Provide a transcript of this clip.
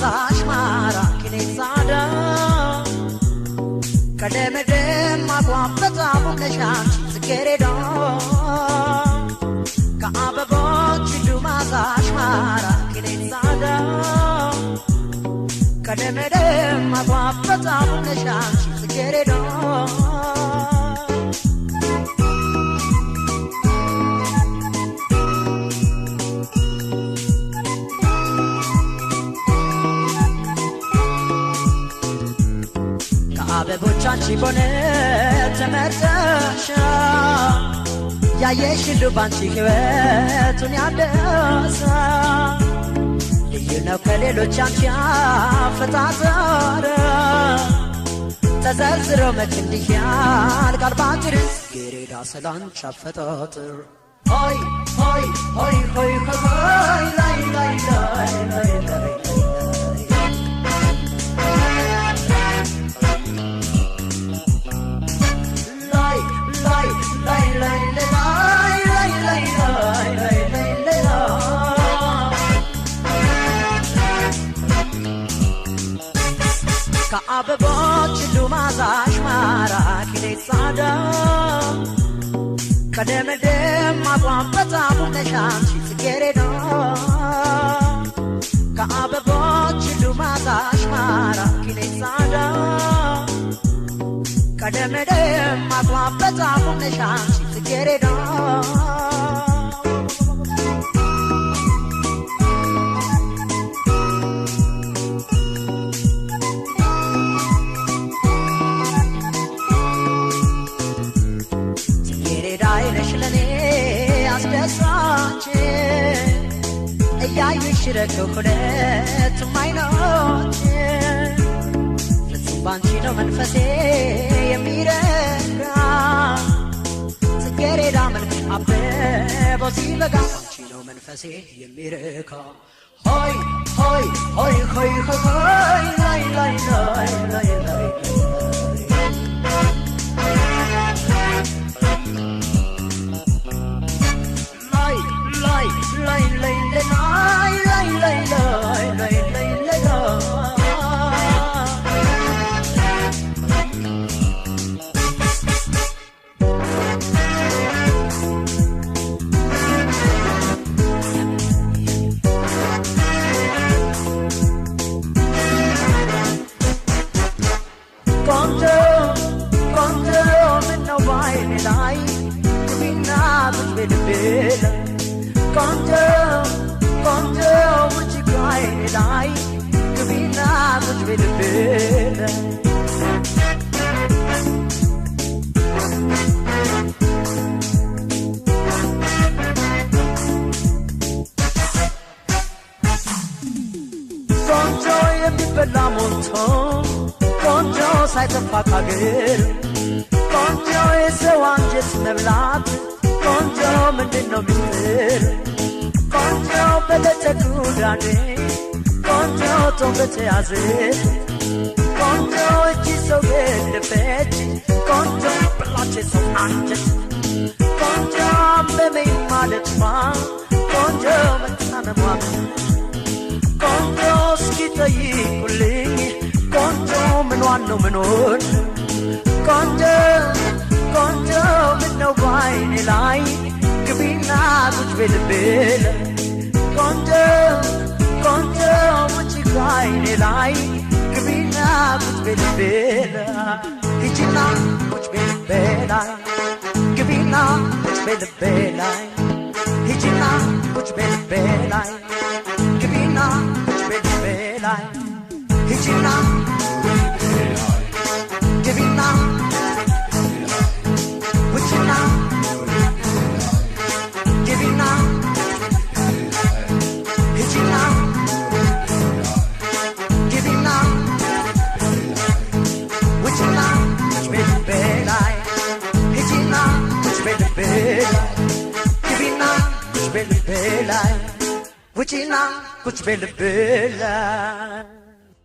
ማዛሽ ማራኪ ነሳዳ ከደመደም ማቋፈታ ሙነሻች ዝገሬዳ ከአበቦች ሁሉ ማዛሽ ማራኪ ነሳዳ ከደመደም ማቋፈታ ሙነሻች ዝገሬዳ አበቦቻንቺ ቦነት ተመርተሻ ያየሽሉ ባንቺ ህይወቱን ያደሳ ልዩ ነው ከሌሎች አንቺ አፈጣጠር ተዘርዝሮ መች እንዲህ ያልቃል ባጭር ጽጌረዳ ስላንቺ አፈጣጠር ሆይ ሆይ ሆይ ሆይ ሆይ ላይ ላይ ላይ ላይ ላይ ከአበቦች ሁሉ ማዛሽ ማራኪ ነሳዳ ከደመደም ማቋፈታ ሙነሻንቺ ጽጌረዳ ከአበቦች ሁሉ ማዛሽ ማራኪ ነሳዳ ከደመደም ማቋፈታ ሙነሻንቺ ጽጌረዳ እያዩሽ ረከው ሁለቱም አይኖች ፍጹም ባንቺ ነው መንፈሴ የሚረካ ጽጌረዳ መልክ አበቦ ሲበጋ ባንቺ ነው መንፈሴ የሚረካ ሆይ ሆይ ሆይ ሆይ ሆይ ላይ ላይ ላይ ላይ ላይ ሳይጠፋ ካገር ቆንጆ የሰው አንጀት መብላት ቆንጆ ምንድነው ሚስጥር ቆንጆ በተቸኩዳኔ ቆንጆ ቶበተያዘ ቆንጆ እጅ ሰው ገደፈች ቆንጆ ብላች ሰው አንጀት ቆንጆ አመመኝ ማለትማ ቆንጆ መታመሟ ቆንጆ እስኪጠይቁልኝ ቆንጆ ምንዋን ነው ምኖር ቆንጆ ቆንጆ ምነው ባይኔ ላይ ግቢና ቁጭ በልቤል ቆንጆ ቆንጆ ውጭ ባይኔ ላይ ግቢና ቁጭ በልቤል ሂጂና ቁጭ በልቤ ላይ ግቢና ቁጭ በልቤ ላይ ሂጂና ቁጭ በልቤ ላይ ግቢና ቁጭ በልቤ ላይ ሂጂና ግቢና ውጭና ግቢና ሂጂና ግቢና ውጭና ቁጭ በልቤ ላይ ሂጂና ቁጭ በልቤ ላይ ግቢና ቁጭ በልቤ ላይ ውጭና ቁጭ በልቤ ላይ